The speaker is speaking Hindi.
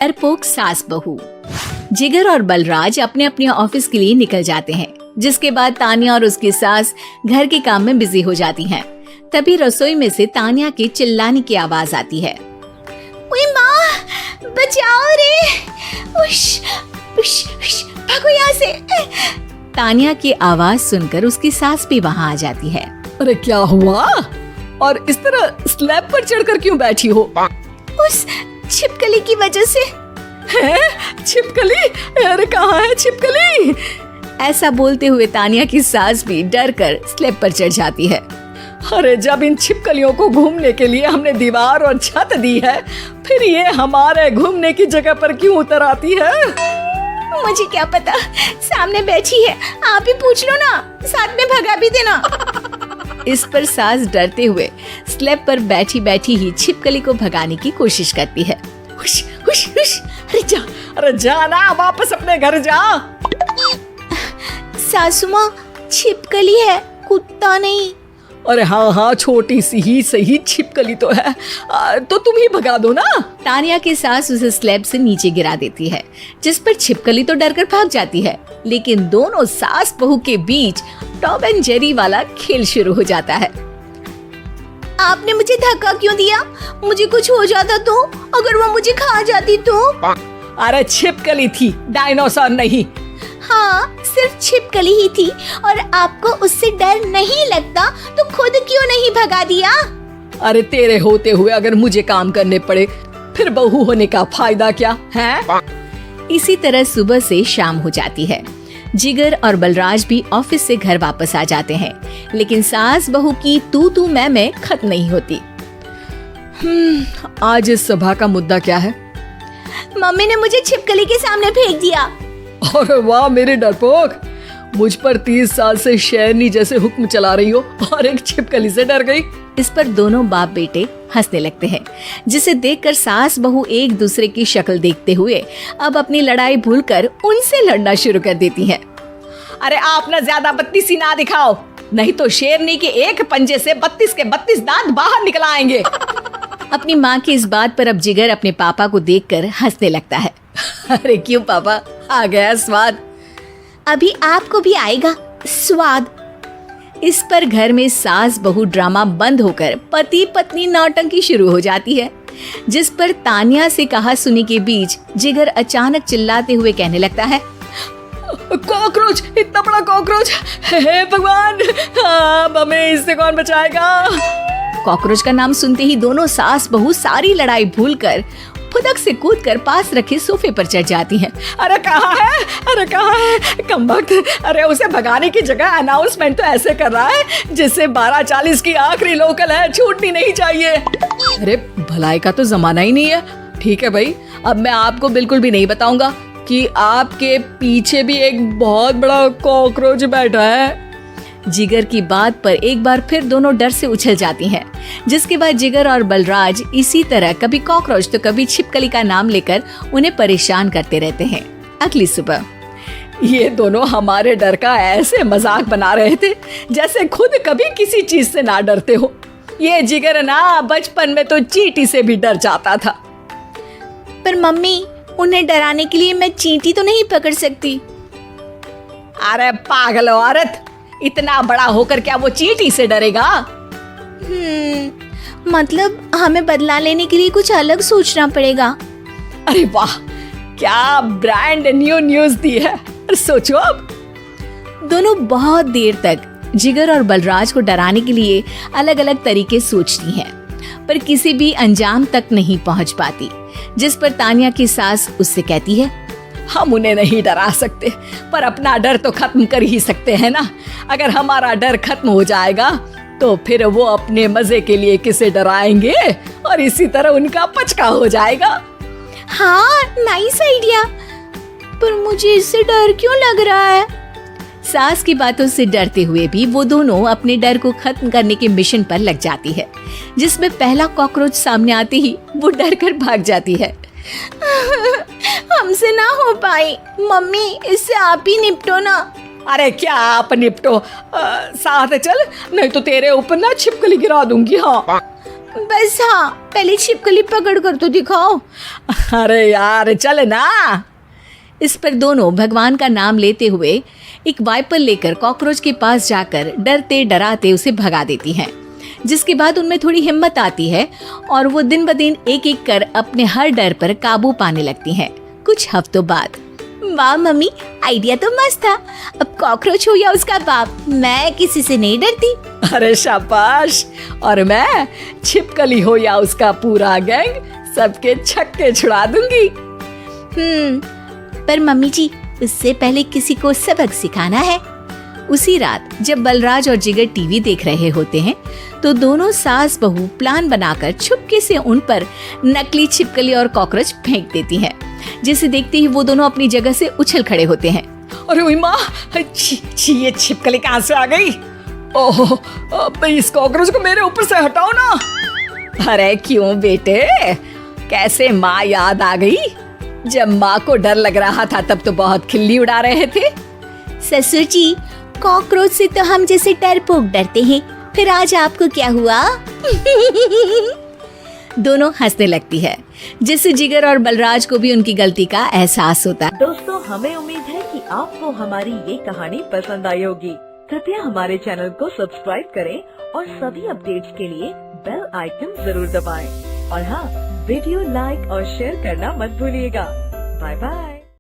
डरपोक सास बहू। जिगर और बलराज अपने अपने ऑफिस के लिए निकल जाते हैं, जिसके बाद तानिया और उसकी सास घर के काम में बिजी हो जाती हैं। तभी रसोई में से तानिया के चिल्लाने की आवाज आती है। ओए माँ, बचाओ रे! उश, उश, उश, भागो यहाँ से! तानिया की आवाज सुनकर उसकी सास भी वहाँ आ जाती है। अरे क्या हुआ? और इस तरह स्लैब पर चढ़कर क्यों बैठी हो? उस छिपकली की वजह से। है? छिपकली? अरे कहाँ है छिपकली? ऐसा बोलते हुए तानिया की सास भी डर कर स्लैब पर चढ़ जाती है। अरे जब इन छिपकलियों को घूमने के लिए हमने दीवार और छत दी है, फिर ये हमारे घूमने की जगह पर क्यों उतर आती है? मुझे क्या पता, सामने बैठी है, आप ही पूछ लो ना, साथ में भगा भी देना। इस पर सास डरते हुए स्लैब पर बैठी बैठी ही छिपकली को भगाने की कोशिश करती है। हुश, हुश, हुश, अरे जा ना, वापस अपने घर जा। सासू माँ, छिपकली है, कुत्ता नहीं। अरे हाँ हाँ, छोटी सी ही सही छिपकली तो है, तो तुम ही भगा दो ना। तानिया की सास उसे स्लैब से नीचे गिरा देती है, जिस पर छिपकली तो डरकर भाग जाती है, लेकिन दोनों सास बहू के बीच टॉम एंड जेरी वाला खेल शुरू हो जाता है। आपने मुझे धक्का क्यों दिया? मुझे कुछ हो जाता तो? अगर वो मुझे खा जाती तो? अरे छिपकली थी, डायनासोर नहीं। हाँ, सिर्फ छिपकली ही थी, और आपको उससे डर नहीं लगता तो खुद क्यों नहीं भगा दिया? अरे तेरे होते हुए अगर मुझे काम करने पड़े, फिर बहू होने का फायदा क्या है? इसी तरह सुबह से शाम हो जाती है। जिगर और बलराज भी ऑफिस से घर वापस आ जाते हैं, लेकिन सास बहू की तू मैं खत्म नहीं होती। आज इस सभा का मुद्दा क्या है? मम्मी ने मुझे छिपकली के सामने फेंक दिया। अरे वाह मेरे डरपोक, मुझ पर 30 साल से शेरनी जैसे हुक्म चला रही हो और एक छिपकली से डर गई। इस पर दोनों बाप बेटे हंसने लगते हैं, जिसे देखकर सास बहू एक दूसरे की शक्ल देखते हुए अब अपनी लड़ाई भूलकर उनसे लड़ना शुरू कर देती हैं। अरे आप ना ज्यादा बत्तीसी ना दिखाओ, नहीं तो शेरनी के एक पंजे से 32 के 32 दांत बाहर निकल आएंगे। अपनी माँ की इस बात पर अब जिगर अपने पापा को देखकर हंसने लगता है। अरे क्यों पापा, आ गया स्वाद। अभी आपको भी आएगा स्वाद। इस पर घर में सास बहू ड्रामा बंद होकर पति पत्नी नौटंकी शुरू हो जाती है, जिस पर तानिया से कहा सुनी के बीच जिगर अचानक चिल्लाते हुए कहने लगता है। कॉकरोच, इतना बड़ा कॉकरोच! हे भगवान, अब हमें इससे कौन बचाएगा? कॉकरोच का नाम सुनते ही दोनों सास बहू सारी लड़ाई भूलकर फुदक से कूदकर पास रखे सोफे पर चढ़ जाती हैं। अरे कहाँ है? अरे कहाँ है? कमबख्त! अरे उसे भगाने की जगह अनाउंसमेंट तो ऐसे कर रहा है जिससे 12:40 की आखिरी लोकल है, छूटनी नहीं चाहिए। अरे भलाई का तो जमाना ही नहीं है। ठीक है भाई, अब मैं आपको बिल्कुल भी नहीं बताऊंगा कि आपके पीछे भी एक बहुत बड़ा कॉकरोच बैठा है। जिगर की बात पर एक बार फिर दोनों डर से उछल जाती हैं, जिसके बाद जिगर और बलराज इसी तरह कभी कॉकरोच तो कभी छिपकली का नाम लेकर उन्हें परेशान करते रहते हैं। अगली सुबह ये दोनों हमारे डर का ऐसे मजाक बना रहे थे जैसे खुद कभी किसी चीज से ना डरते हो। ये जिगर ना बचपन में तो चींटी से भी डर जाता था। पर मम्मी, उन्हें डराने के लिए मैं चींटी तो नहीं पकड़ सकती। अरे पागल औरत, इतना बड़ा होकर क्या वो चींटी से डरेगा? मतलब हमें बदला लेने के लिए कुछ अलग सोचना पड़ेगा। अरे वाह, क्या ब्रांड न्यू न्यूज दी है। सोचो अब। दोनों बहुत देर तक जिगर और बलराज को डराने के लिए अलग अलग तरीके सोचती हैं, पर किसी भी अंजाम तक नहीं पहुंच पाती, जिस पर तानिया की सास उससे कहती है। हम उन्हें नहीं डरा सकते, पर अपना डर तो खत्म कर ही सकते हैं ना। अगर हमारा डर खत्म हो जाएगा तो फिर वो अपने मजे के लिए किसे डराएंगे और इसी तरह उनका पचका हो जाएगा। हाँ, नाइस आइडिया, पर मुझे इससे डर क्यों लग रहा है? सास की बातों से डरते हुए भी वो दोनों अपने डर को खत्म करने के मिशन पर लग जाती है, जिसमें पहला कॉकरोच सामने आते ही वो डर कर भाग जाती है। हमसे ना हो पाई मम्मी, इससे आप ही निपटो ना। अरे क्या आप निपटो, साथ चल, नहीं तो तेरे ऊपर ना छिपकली गिरा दूंगी। हाँ बस हाँ, पहले छिपकली पकड़ कर तो दिखाओ। अरे यार चल ना। इस पर दोनों भगवान का नाम लेते हुए एक वाइपर लेकर कॉकरोच के पास जाकर डरते डराते उसे भगा देती हैं। जिसके बाद उनमें थोड़ी हिम्मत आती है और वो दिन ब दिन एक एक कर अपने हर डर पर काबू पाने लगती हैं। कुछ हफ्तों बाद, वाह मम्मी, आइडिया तो मस्त था। अब कॉकरोच हो या उसका बाप, मैं किसी से नहीं डरती। अरे शाबाश। और मैं छिपकली हो या उसका पूरा गैंग, सबके छक्के छुड़ा दूंगी। पर मम्मी जी, उससे पहले किसी को सबक सिखाना है। उसी रात जब बलराज और जिगर टीवी देख रहे होते हैं तो दोनों सास बहू प्लान बनाकर छुपके से उन पर नकली छिपकली और कॉकरोच फेंक देती हैं। जिसे देखते ही वो दोनों अपनी जगह से उछल खड़े होते हैं। अरे ओए माँ, ये छिपकली कहाँ से आ गई? ओह, अब इस कॉकरोच को मेरे ऊपर से हटाओ ना। अरे क्यों बेटे, कैसे माँ याद आ गई? जब माँ को डर लग रहा था तब तो बहुत खिल्ली उड़ा रहे थे। ससुर जी, कॉकरोच से तो हम जैसे डरपोक डरते हैं, फिर आज आपको क्या हुआ? दोनों हंसने लगती है, जिससे जिगर और बलराज को भी उनकी गलती का एहसास होता है। दोस्तों, हमें उम्मीद है कि आपको हमारी ये कहानी पसंद आई होगी। कृपया हमारे चैनल को सब्सक्राइब करें और सभी अपडेट्स के लिए बेल आइकन जरूर दबाएं। और हाँ, वीडियो लाइक और शेयर करना मत भूलिएगा। Bye bye.